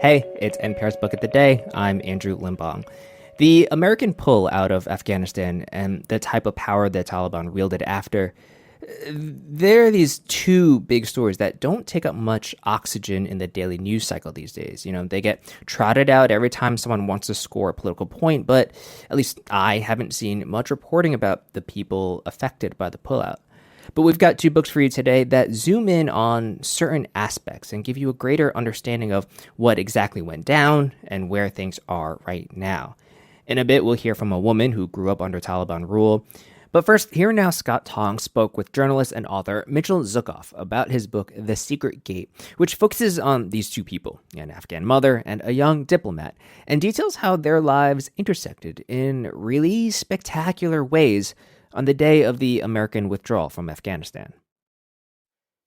Hey, it's NPR's Book of the Day. I'm Andrew Limbong. The American pull out of Afghanistan and the type of power the Taliban wielded after, there are these two big stories that don't take up much oxygen in the daily news cycle these days. They get trotted out every time someone wants to score a political point, but at least I haven't seen much reporting about the people affected by the pullout. But we've got two books for you today that zoom in on certain aspects and give you a greater understanding of what exactly went down and where things are right now. In a bit, we'll hear from a woman who grew up under Taliban rule. But first, Here Now Scott Tong spoke with journalist and author Mitchell Zuckoff about his book, The Secret Gate, which focuses on these two people, an Afghan mother and a young diplomat, and details how their lives intersected in really spectacular ways on the day of the American withdrawal from Afghanistan.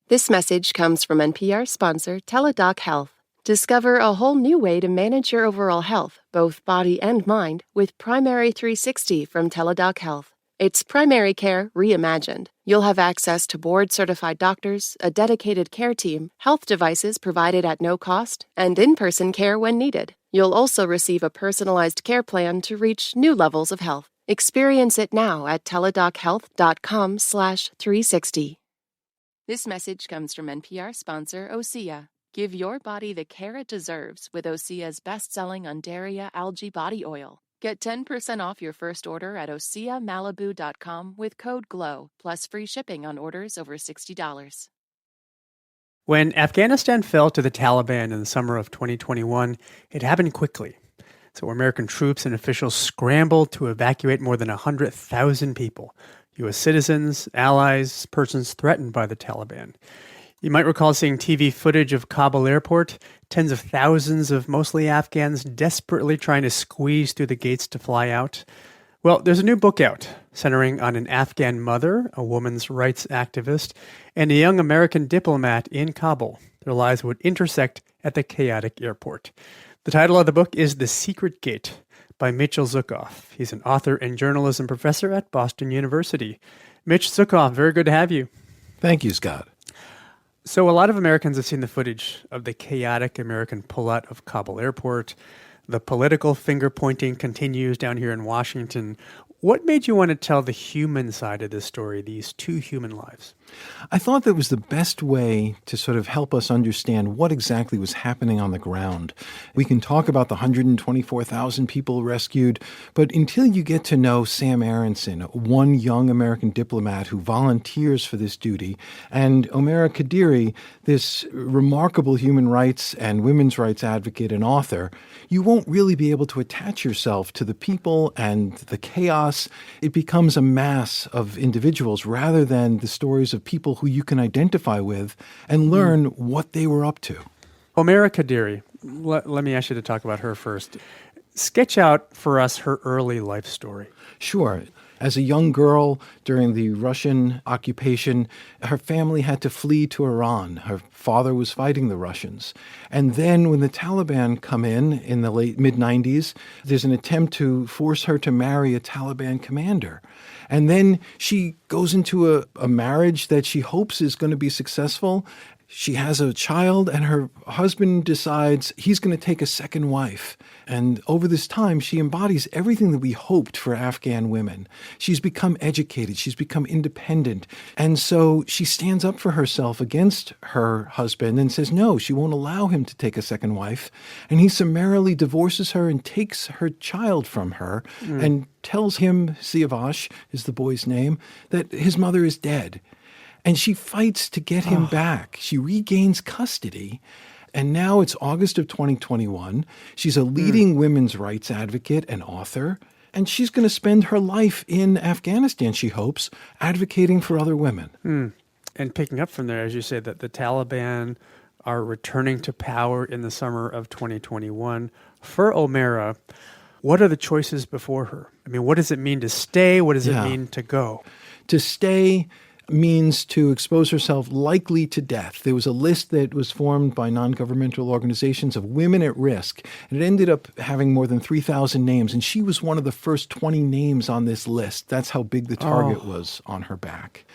This message comes from NPR sponsor Teladoc Health. Discover a whole new way to manage your overall health, both body and mind, with Primary 360 from Teladoc Health. It's primary care reimagined. You'll have access to board-certified doctors, a dedicated care team, health devices provided at no cost, and in-person care when needed. You'll also receive a personalized care plan to reach new levels of health. Experience it now at teladochealth.com/360. This message comes from NPR sponsor Osea. Give your body the care it deserves with Osea's best-selling Undaria algae body oil. Get 10% off your first order at OseaMalibu.com with code GLOW, plus free shipping on orders over $60. When Afghanistan fell to the Taliban in the summer of 2021, it happened quickly. So American troops and officials scrambled to evacuate more than 100,000 people, U.S. citizens, allies, persons threatened by the Taliban. You might recall seeing TV footage of Kabul airport, tens of thousands of mostly Afghans desperately trying to squeeze through the gates to fly out. Well, there's a new book out centering on an Afghan mother, a women's rights activist, and a young American diplomat in Kabul. Their lives would intersect at the chaotic airport. The title of the book is The Secret Gate by Mitchell Zuckoff. He's an author and journalism professor at Boston University. Mitch Zuckoff, very good to have you. Thank you, Scott. So a lot of Americans have seen the footage of the chaotic American pullout of Kabul airport. The political finger-pointing continues down here in Washington. What made you want to tell the human side of this story, these two human lives? I thought that was the best way to sort of help us understand what exactly was happening on the ground. We can talk about the 124,000 people rescued, but until you get to know Sam Aronson, one young American diplomat who volunteers for this duty, and Homeira Qaderi, this remarkable human rights and women's rights advocate and author, you won't really be able to attach yourself to the people and the chaos. It becomes a mass of individuals rather than the stories of people who you can identify with and learn what they were up to. Homeira Qaderi, let me ask you to talk about her first. Sketch out for us her early life story. Sure. As a young girl during the Russian occupation, her family had to flee to Iran. Her father was fighting the Russians. And then when the Taliban come in the late mid-90s, there's an attempt to force her to marry a Taliban commander. And then she goes into a marriage that she hopes is going to be successful. She has a child, and her husband decides he's going to take a second wife. And over this time, she embodies everything that we hoped for Afghan women. She's become educated. She's become independent. And so she stands up for herself against her husband and says no, she won't allow him to take a second wife. And he summarily divorces her and takes her child from her and tells him, Siavash is the boy's name, that his mother is dead. And she fights to get him back. She regains custody. And now it's August of 2021. She's a leading women's rights advocate and author. And she's going to spend her life in Afghanistan, she hopes, advocating for other women. And picking up from there, as you say, that the Taliban are returning to power in the summer of 2021. For Homeira, what are the choices before her? I mean, what does it mean to stay? What does it mean to go? To stay means to expose herself likely to death. There was a list that was formed by non-governmental organizations of women at risk, and it ended up having more than 3,000 names, and she was one of the first 20 names on this list. That's how big the target was on her back.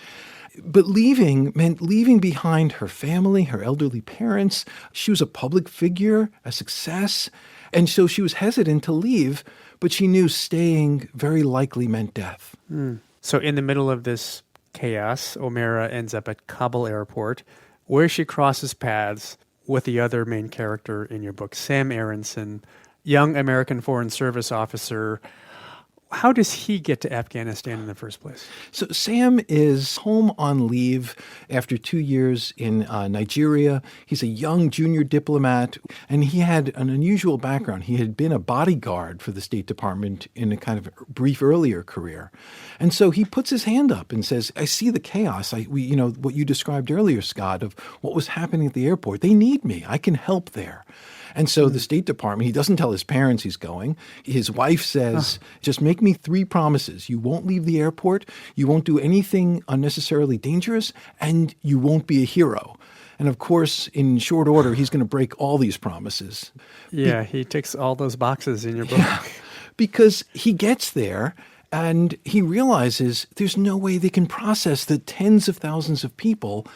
But leaving meant leaving behind her family, her elderly parents. She was a public figure, a success. And so she was hesitant to leave, but she knew staying very likely meant death. So in the middle of this chaos, Homeira ends up at Kabul airport, where she crosses paths with the other main character in your book, Sam Aronson, young American Foreign Service officer. How does he get to Afghanistan in the first place? So Sam is home on leave after 2 years in Nigeria. He's a young junior diplomat, and he had an unusual background. He had been a bodyguard for the State Department in a kind of brief earlier career. And so he puts his hand up and says, I see the chaos. What you described earlier, Scott, of what was happening at the airport. They need me. I can help there. And so the State Department, he doesn't tell his parents he's going. His wife says, just make me 3 promises. You won't leave the airport, you won't do anything unnecessarily dangerous, and you won't be a hero. And of course, in short order, he's going to break all these promises. Yeah, he ticks all those boxes in your book. Yeah, because he gets there and he realizes there's no way they can process the tens of thousands of people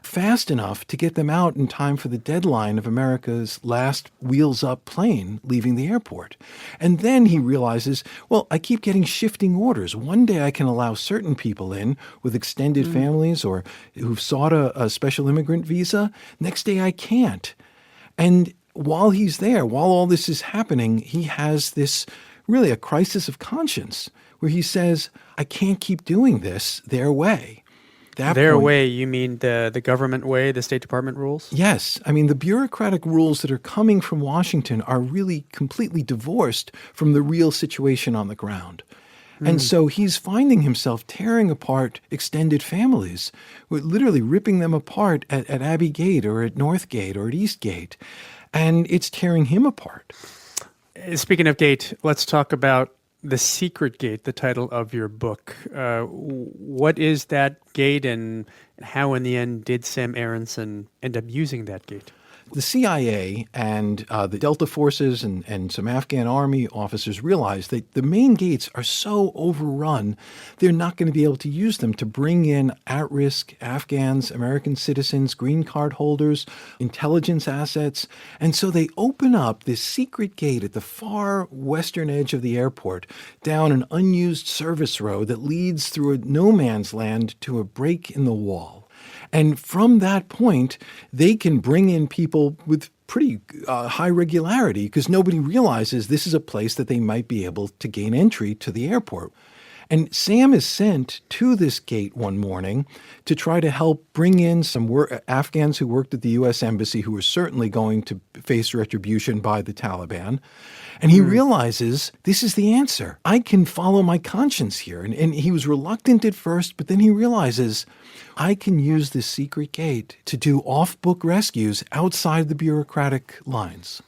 fast enough to get them out in time for the deadline of America's last wheels-up plane leaving the airport. And then he realizes, well, I keep getting shifting orders. One day I can allow certain people in with extended families or who've sought a special immigrant visa. Next day I can't. And while he's there, while all this is happening, he has this really a crisis of conscience where he says, I can't keep doing this their way. Their way, you mean the government way, the State Department rules? Yes. I mean, the bureaucratic rules that are coming from Washington are really completely divorced from the real situation on the ground. And so he's finding himself tearing apart extended families, literally ripping them apart at Abbey Gate or at North Gate or at East Gate. And it's tearing him apart. Speaking of gate, let's talk about The Secret Gate, the title of your book. What is that gate and how in the end did Sam Aronson end up using that gate? The CIA and the Delta forces and some Afghan army officers realized that the main gates are so overrun, they're not going to be able to use them to bring in at-risk Afghans, American citizens, green card holders, intelligence assets. And so they open up this secret gate at the far western edge of the airport down an unused service road that leads through a no man's land to a break in the wall. And from that point, they can bring in people with pretty high regularity because nobody realizes this is a place that they might be able to gain entry to the airport. And Sam is sent to this gate one morning to try to help bring in some Afghans who worked at the U.S. Embassy who were certainly going to face retribution by the Taliban. And he realizes this is the answer. I can follow my conscience here. And he was reluctant at first, but then he realizes I can use this secret gate to do off-book rescues outside the bureaucratic lines.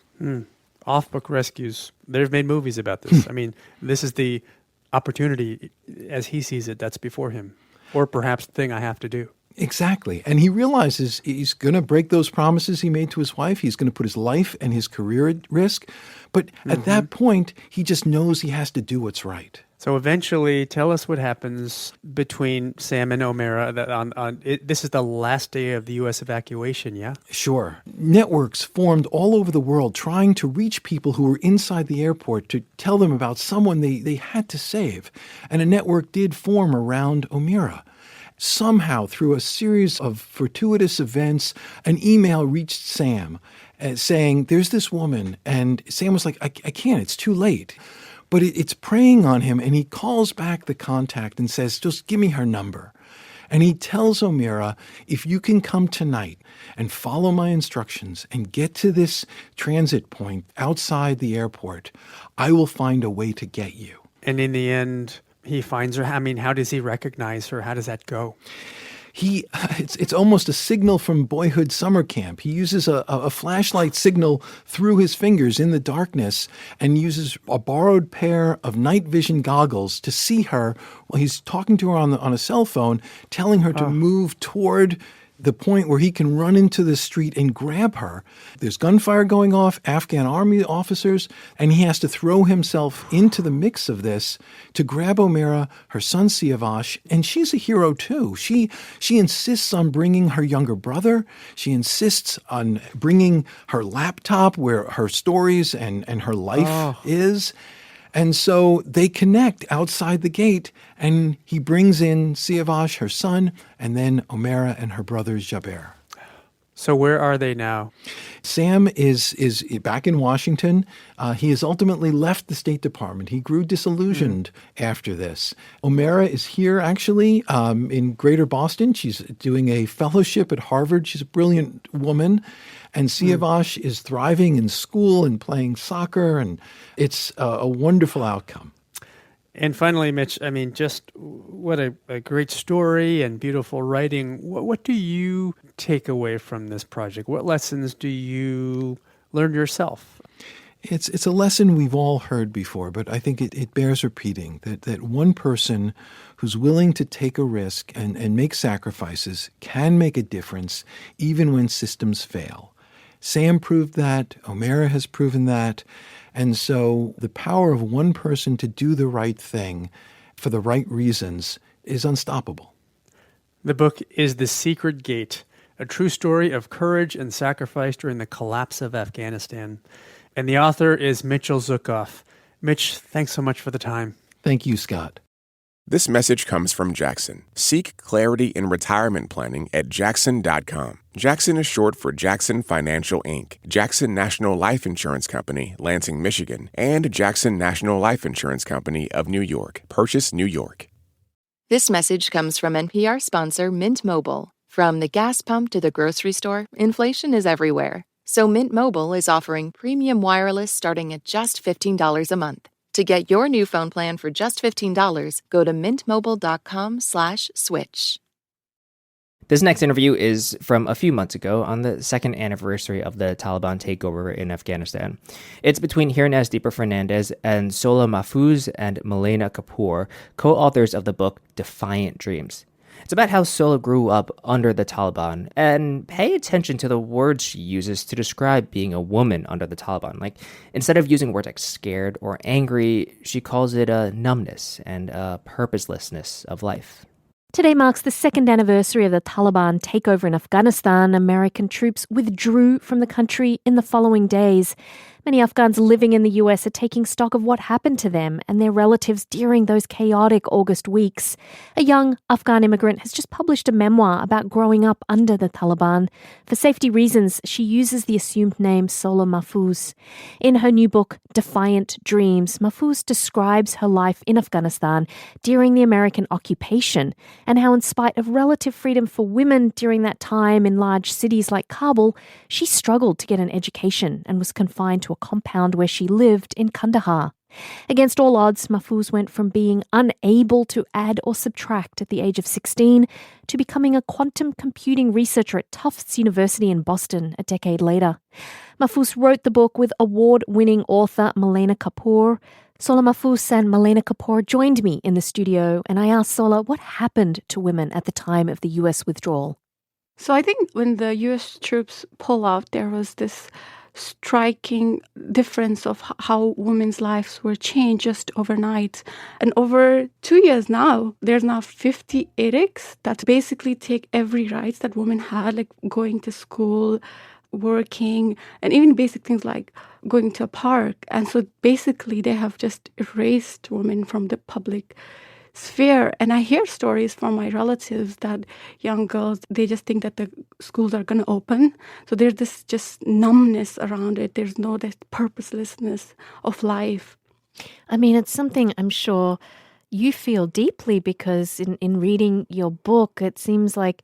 Off-book rescues. They've made movies about this. I mean, this is the opportunity, as he sees it, that's before him. Or perhaps the thing I have to do. Exactly. And he realizes he's going to break those promises he made to his wife. He's going to put his life and his career at risk. But at that point, he just knows he has to do what's right. So eventually, tell us what happens between Sam and Homeira. This is the last day of the U.S. evacuation, yeah? Sure. Networks formed all over the world trying to reach people who were inside the airport to tell them about someone they had to save. And a network did form around Homeira. Somehow, through a series of fortuitous events, an email reached Sam saying, there's this woman. And Sam was like, I can't, it's too late. But it's preying on him, and he calls back the contact and says, just give me her number. And he tells Homeira, if you can come tonight and follow my instructions and get to this transit point outside the airport, I will find a way to get you. And in the end, he finds her. I mean, how does he recognize her? How does that go? It's almost a signal from boyhood summer camp. He uses a flashlight signal through his fingers in the darkness and uses a borrowed pair of night vision goggles to see her while he's talking to her on a cell phone, telling her to move toward the point where he can run into the street and grab her. There's gunfire going off, Afghan army officers, and he has to throw himself into the mix of this to grab Homeira, her son Siavash, and she's a hero too. She insists on bringing her younger brother. She insists on bringing her laptop where her stories and her life is. And so they connect outside the gate, and he brings in Siavash, her son, and then Homeira and her brothers Jaber. So where are they now? Sam is back in Washington. He has ultimately left the State Department. He grew disillusioned after this. Homeira is here, actually, in Greater Boston. She's doing a fellowship at Harvard. She's a brilliant woman. And Siavash is thriving in school and playing soccer, and it's a wonderful outcome. And finally, Mitch, I mean, just what a great story and beautiful writing. What do you take away from this project? What lessons do you learn yourself? It's a lesson we've all heard before, but I think it bears repeating, that one person who's willing to take a risk and make sacrifices can make a difference even when systems fail. Sam proved that. Homeira has proven that. And so the power of one person to do the right thing for the right reasons is unstoppable. The book is The Secret Gate, a true story of courage and sacrifice during the collapse of Afghanistan. And the author is Mitchell Zuckoff. Mitch, thanks so much for the time. Thank you, Scott. This message comes from Jackson. Seek clarity in retirement planning at Jackson.com. Jackson is short for Jackson Financial Inc., Jackson National Life Insurance Company, Lansing, Michigan, and Jackson National Life Insurance Company of New York, Purchase, New York. This message comes from NPR sponsor Mint Mobile. From the gas pump to the grocery store, inflation is everywhere. So Mint Mobile is offering premium wireless starting at just $15 a month. To get your new phone plan for just $15, go to mintmobile.com/switch. This next interview is from a few months ago on the second anniversary of the Taliban takeover in Afghanistan. It's between Deepa Fernandes and Sola Mahfouz and Malaina Kapoor, co-authors of the book Defiant Dreams. It's about how Sola grew up under the Taliban, and pay attention to the words she uses to describe being a woman under the Taliban. Like, instead of using words like scared or angry, she calls it a numbness and a purposelessness of life. Today marks the second anniversary of the Taliban takeover in Afghanistan. American troops withdrew from the country in the following days. Many Afghans living in the US are taking stock of what happened to them and their relatives during those chaotic August weeks. A young Afghan immigrant has just published a memoir about growing up under the Taliban. For safety reasons, she uses the assumed name Sola Mahfouz. In her new book, Defiant Dreams, Mahfouz describes her life in Afghanistan during the American occupation and how, in spite of relative freedom for women during that time in large cities like Kabul, she struggled to get an education and was confined to a compound where she lived in Kandahar. Against all odds, Mahfouz went from being unable to add or subtract at the age of 16 to becoming a quantum computing researcher at Tufts University in Boston a decade later. Mahfouz wrote the book with award-winning author Malaina Kapoor. Sola Mahfouz and Malaina Kapoor joined me in the studio, and I asked Sola what happened to women at the time of the US withdrawal. So I think when the US troops pull out, there was this striking difference of how women's lives were changed just overnight. And over 2 years now, there's now 50 edicts that basically take every right that women had, like going to school, working, and even basic things like going to a park. And so basically they have just erased women from the public sphere. And I hear stories from my relatives that young girls, they just think that the schools are going to open. So there's this just numbness around it. There's no that purposelessness of life. I mean, it's something I'm sure you feel deeply, because in reading your book, it seems like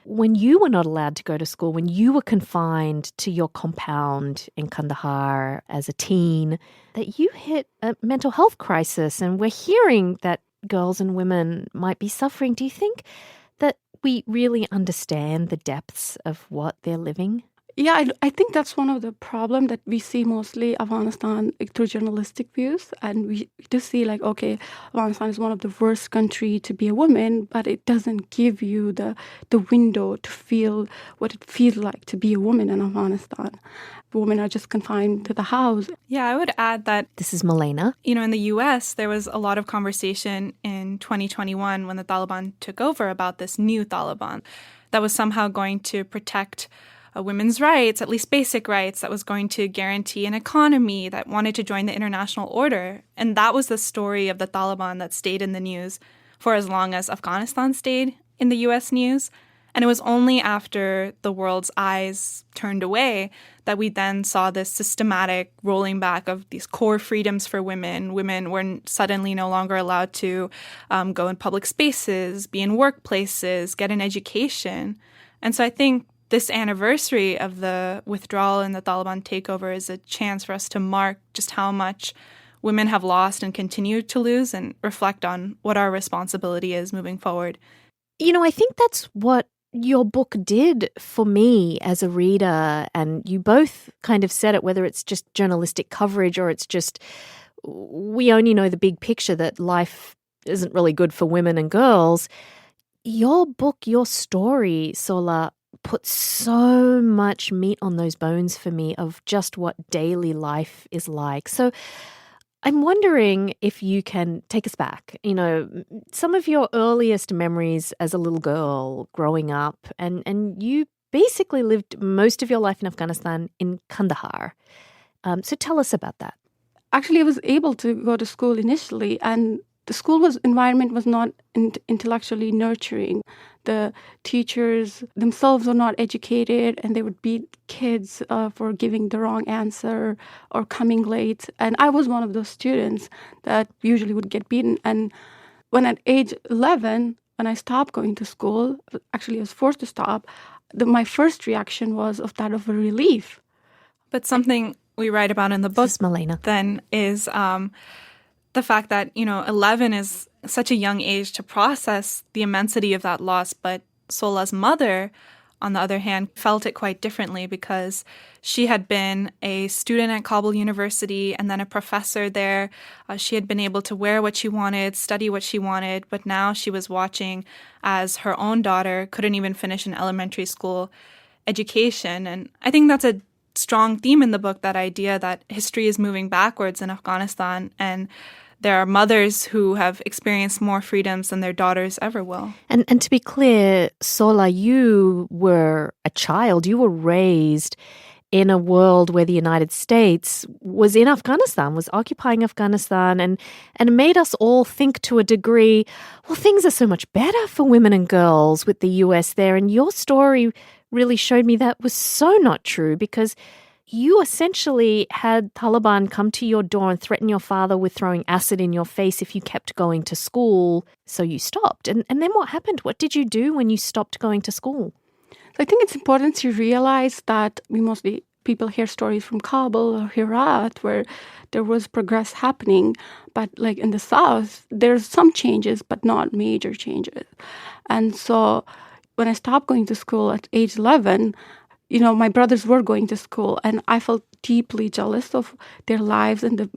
when you were not allowed to go to school, when you were confined to your compound in Kandahar as a teen, that you hit a mental health crisis. And we're hearing that girls and women might be suffering. Do you think that we really understand the depths of what they're living? Yeah, I think that's one of the problem that we see mostly Afghanistan through journalistic views. And we just see like, okay, Afghanistan is one of the worst country to be a woman, but it doesn't give you the window to feel what it feels like to be a woman in Afghanistan. Women are just confined to the house. Yeah, I would add that, This is Malaina. in the U.S., there was a lot of conversation in 2021 when the Taliban took over about this new Taliban that was somehow going to protect women's rights, at least basic rights, that was going to guarantee an economy, that wanted to join the international order. And that was the story of the Taliban that stayed in the news for as long as Afghanistan stayed in the U.S. news. And it was only after the world's eyes turned away that we then saw this systematic rolling back of these core freedoms for women. Women were suddenly no longer allowed to go in public spaces, be in workplaces, get an education. And so I think this anniversary of the withdrawal and the Taliban takeover is a chance for us to mark just how much women have lost and continue to lose and reflect on what our responsibility is moving forward. I think that's what your book did for me as a reader, and you both kind of said it, whether it's just journalistic coverage or it's just we only know the big picture that life isn't really good for women and girls. Your book, your story, Sola, put so much meat on those bones for me of just what daily life is like. So I'm wondering if you can take us back, some of your earliest memories as a little girl growing up, and you basically lived most of your life in Afghanistan in Kandahar. So tell us about that. Actually, I was able to go to school initially, and the school environment was not intellectually nurturing. The teachers themselves were not educated, and they would beat kids for giving the wrong answer or coming late. And I was one of those students that usually would get beaten. And when at age 11, when I stopped going to school, actually I was forced to stop, my first reaction was of that of a relief. But something we write about in the book This is Malaina. then is the fact that, 11 is such a young age to process the immensity of that loss. But Sola's mother, on the other hand, felt it quite differently because she had been a student at Kabul University and then a professor there. She had been able to wear what she wanted, study what she wanted, but now she was watching as her own daughter couldn't even finish an elementary school education. And I think that's a strong theme in the book, that idea that history is moving backwards in Afghanistan, and there are mothers who have experienced more freedoms than their daughters ever will. And to be clear, Sola, you were a child. You were raised in a world where the United States was in Afghanistan, was occupying Afghanistan, and made us all think to a degree, well, things are so much better for women and girls with the US there. And your story really showed me that was so not true, because you essentially had Taliban come to your door and threaten your father with throwing acid in your face if you kept going to school. So you stopped. And then what happened? What did you do when you stopped going to school? So I think it's important to realize that people hear stories from Kabul or Herat where there was progress happening. But like in the South, there's some changes, but not major changes. And so when I stopped going to school at age 11, my brothers were going to school, and I felt deeply jealous of their lives, and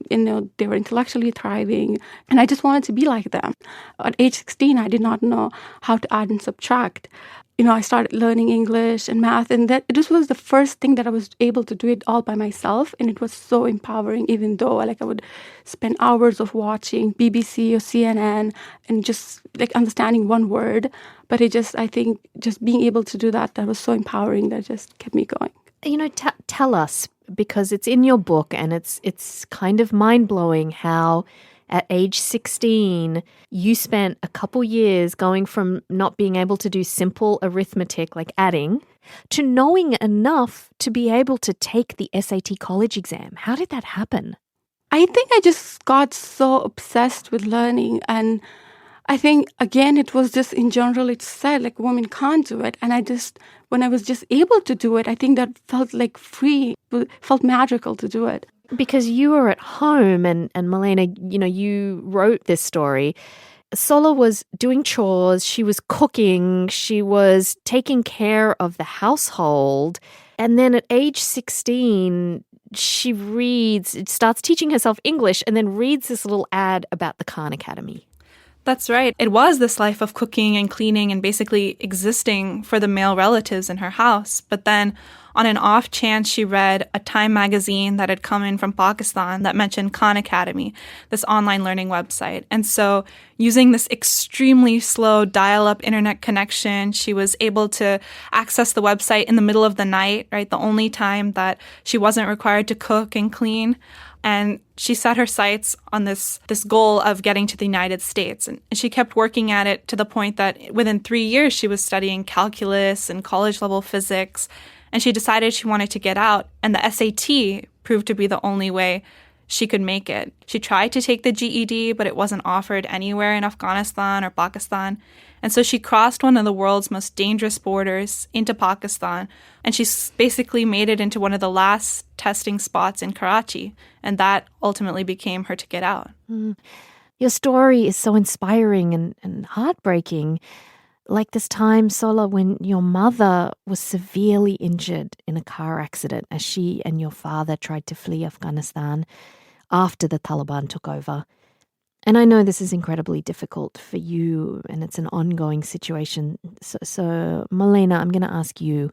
they were intellectually thriving, and I just wanted to be like them. At age 16, I did not know how to add and subtract. I started learning English and math, and this was the first thing that I was able to do it all by myself, and it was so empowering, even though I would spend hours of watching BBC or CNN and just understanding one word. But I think just being able to do that was so empowering that just kept me going. Tell us, because it's in your book, and it's kind of mind-blowing how at age 16, you spent a couple years going from not being able to do simple arithmetic like adding to knowing enough to be able to take the SAT college exam. How did that happen? I think I just got so obsessed with learning, and I think, again, it was just in general, it's said women can't do it. And when I was just able to do it, I think that felt free, felt magical to do it. Because you were at home, and Malaina, you wrote this story. Sola was doing chores, she was cooking, she was taking care of the household. And then at age 16, she starts teaching herself English and then reads this little ad about the Khan Academy. That's right. It was this life of cooking and cleaning and basically existing for the male relatives in her house. But then on an off chance, she read a Time magazine that had come in from Pakistan that mentioned Khan Academy, this online learning website. And so using this extremely slow dial-up internet connection, she was able to access the website in the middle of the night, right? The only time that she wasn't required to cook and clean. And she set her sights on this goal of getting to the United States. And she kept working at it to the point that within 3 years, she was studying calculus and college-level physics. And she decided she wanted to get out. And the SAT proved to be the only way she could make it. She tried to take the GED, but it wasn't offered anywhere in Afghanistan or Pakistan. And so she crossed one of the world's most dangerous borders into Pakistan, and she basically made it into one of the last testing spots in Karachi, and that ultimately became her ticket out. Your story is so inspiring and heartbreaking. Like this time, Sola, when your mother was severely injured in a car accident as she and your father tried to flee Afghanistan after the Taliban took over. And I know this is incredibly difficult for you, and it's an ongoing situation. So Malaina, I'm going to ask you,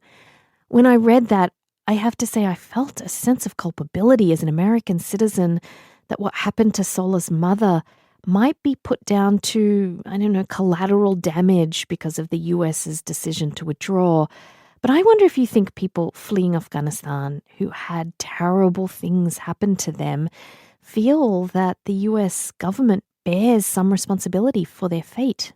when I read that, I have to say I felt a sense of culpability as an American citizen that what happened to Sola's mother might be put down to, collateral damage because of the US's decision to withdraw. But I wonder if you think people fleeing Afghanistan who had terrible things happen to them feel that the US government bears some responsibility for their fate.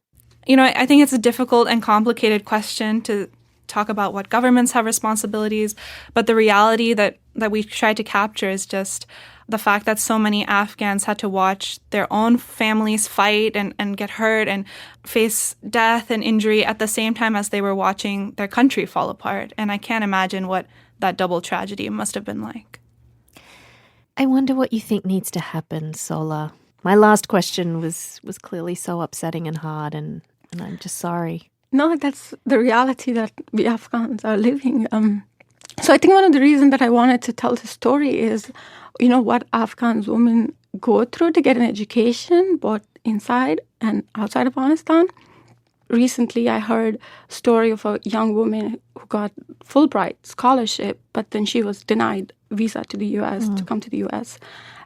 I think it's a difficult and complicated question to talk about what governments have responsibilities, but the reality that we try to capture is just the fact that so many Afghans had to watch their own families fight and get hurt and face death and injury at the same time as they were watching their country fall apart. And I can't imagine what that double tragedy must have been like. I wonder what you think needs to happen, Sola. My last question was clearly so upsetting and hard, and I'm just sorry. No, that's the reality that we Afghans are living. So I think one of the reasons that I wanted to tell the story is, what Afghan women go through to get an education, both inside and outside of Afghanistan. Recently, I heard a story of a young woman who got Fulbright scholarship, but then she was denied visa to the U.S. to come to the U.S.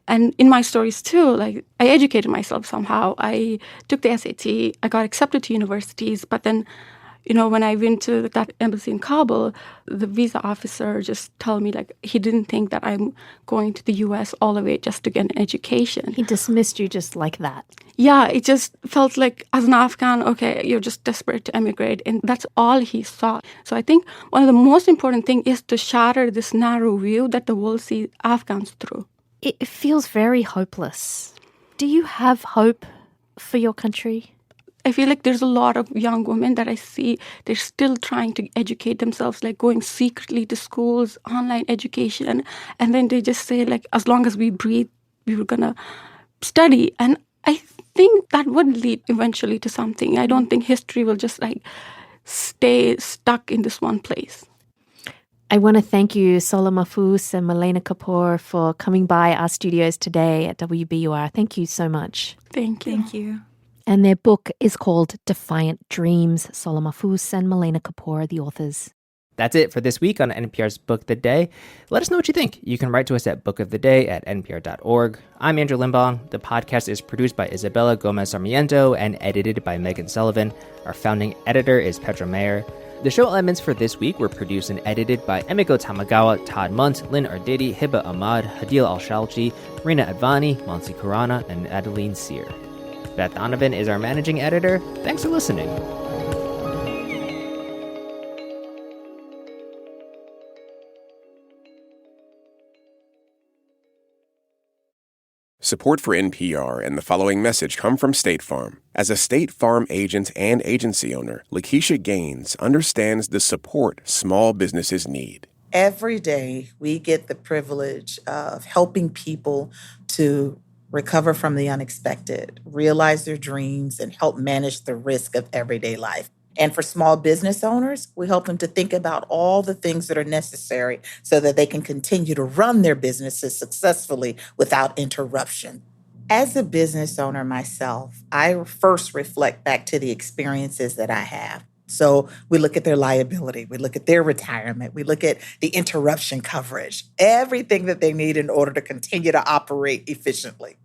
And in my stories too, I educated myself somehow. I took the SAT, I got accepted to universities, but then, when I went to that embassy in Kabul, the visa officer just told me he didn't think that I'm going to the U.S. all the way just to get an education. He dismissed you just like that. Yeah, it just felt like as an Afghan, okay, you're just desperate to emigrate. And that's all he saw. So I think one of the most important things is to shatter this narrow view that the world sees Afghans through. It feels very hopeless. Do you have hope for your country? I feel like there's a lot of young women that I see, they're still trying to educate themselves, going secretly to schools, online education. And then they just say, as long as we breathe, we were going to study. And I think that would lead eventually to something. I don't think history will just stay stuck in this one place. I want to thank you, Sola Mahfouz and Malaina Kapoor, for coming by our studios today at WBUR. Thank you so much. Thank you. Thank you. And their book is called Defiant Dreams. Sola Mahfouz and Malaina Kapoor are the authors. That's it for this week on NPR's Book of the Day. Let us know what you think. You can write to us at bookoftheday@npr.org. I'm Andrew Limbong. The podcast is produced by Isabella Gomez Sarmiento and edited by Megan Sullivan. Our founding editor is Petra Mayer. The show elements for this week were produced and edited by Emiko Tamagawa, Todd Munt, Lynn Arditi, Hiba Ahmad, Hadil Al-Shalchi, Rina Advani, Monsi Kurana, and Adeline Sear. Beth Donovan is our managing editor. Thanks for listening. Support for NPR and the following message come from State Farm. As a State Farm agent and agency owner, Lakeisha Gaines understands the support small businesses need. Every day, we get the privilege of helping people to recover from the unexpected, realize their dreams, and help manage the risk of everyday life. And for small business owners, we help them to think about all the things that are necessary so that they can continue to run their businesses successfully without interruption. As a business owner myself, I first reflect back to the experiences that I have. So we look at their liability, we look at their retirement, we look at the interruption coverage, everything that they need in order to continue to operate efficiently.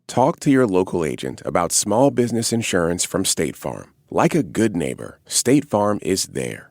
Talk to your local agent about small business insurance from State Farm. Like a good neighbor, State Farm is there.